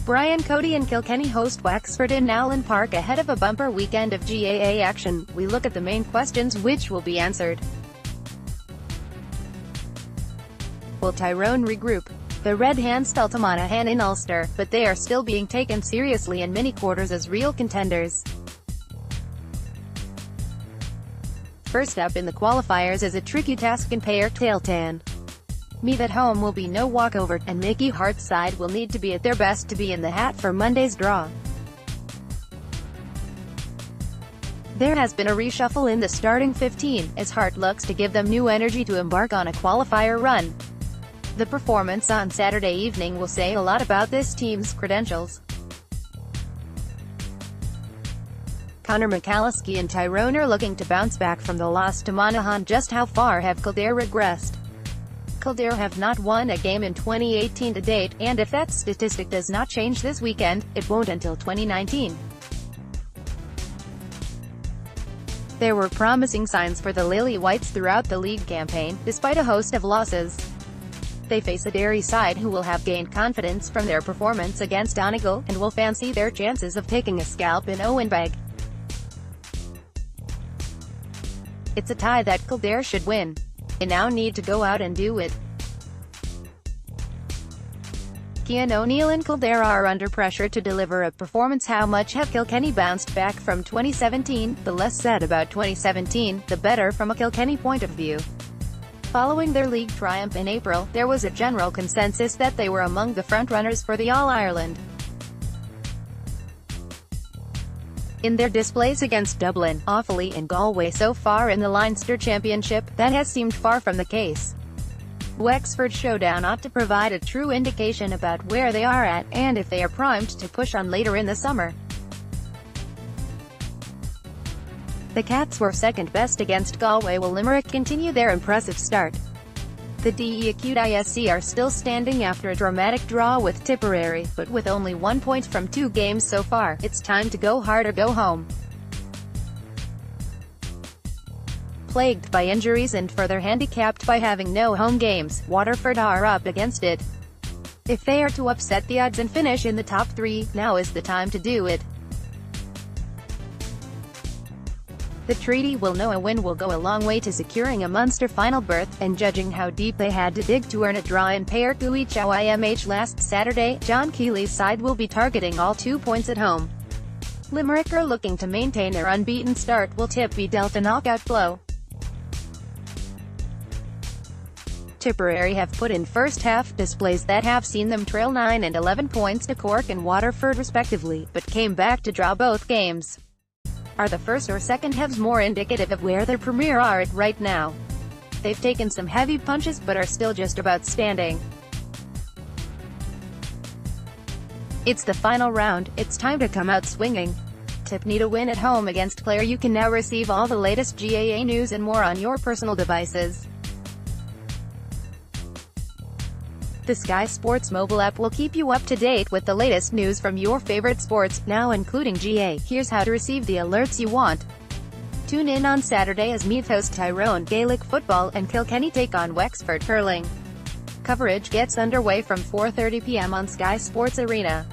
Cody and Kilkenny host Wexford in Nowlan Park ahead of a bumper weekend of GAA action. We look at the main questions which will be answered. Will Tyrone regroup? The Red Hands fell to Monaghan in Ulster, but they are still being taken seriously in many quarters as real contenders. First up in the qualifiers is a tricky task in Páirc Tailteann. Meath at home will be no walkover, and Mickey Harte's side will need to be at their best to be in the hat for Monday's draw. There has been a reshuffle in the starting 15, as Harte looks to give them new energy to embark on a qualifier run. The performance on Saturday evening will say a lot about this team's credentials. Conor McAlliskey and Tyrone are looking to bounce back from the loss to Monaghan. Just how far have Kildare regressed? Kildare have not won a game in 2018 to date, and if that statistic does not change this weekend, it won't until 2019. There were promising signs for the Lily Whites throughout the league campaign, despite a host of losses. They face a Derry side who will have gained confidence from their performance against Donegal, and will fancy their chances of taking a scalp in Owenbeg. It's a tie that Kildare should win. They now need to go out and do it. Cian O'Neill and Kildare are under pressure to deliver a performance. How much have Kilkenny bounced back from 2017? The less said about 2017, the better from a Kilkenny point of view. Following their league triumph in April, there was a general consensus that they were among the frontrunners for the All-Ireland. In their displays against Dublin, Offaly and Galway so far in the Leinster Championship, that has seemed far from the case. Wexford showdown ought to provide a true indication about where they are at, and if they are primed to push on later in the summer. The Cats were second best against Galway, while Limerick continue their impressive start. The DEACUTISC are still standing after a dramatic draw with Tipperary, but with only 1 point from 2 games so far, it's time to go hard or go home. Plagued by injuries and further handicapped by having no home games, Waterford are up against it. If they are to upset the odds and finish in the top 3, now is the time to do it. The treaty will know a win will go a long way to securing a Munster final berth, and judging how deep they had to dig to earn a draw in Páirc Tailteann last Saturday, John Keely's side will be targeting all 2 points at home. Limerick are looking to maintain their unbeaten start. Will Tip be dealt a knockout blow? Tipperary have put in first-half displays that have seen them trail 9 and 11 points to Cork and Waterford respectively, but came back to draw both games. Are the first or second halves more indicative of where their Premier are at right now? They've taken some heavy punches but are still just about standing. It's the final round, it's time to come out swinging. Tip need a win at home against Clare. You can now receive all the latest GAA news and more on your personal devices. The Sky Sports mobile app will keep you up to date with the latest news from your favorite sports, now including GAA. Here's how to receive the alerts you want. Tune in on Saturday as Meath host Tyrone Gaelic football and Kilkenny take on Wexford hurling. Coverage gets underway from 4:30 p.m. on Sky Sports Arena.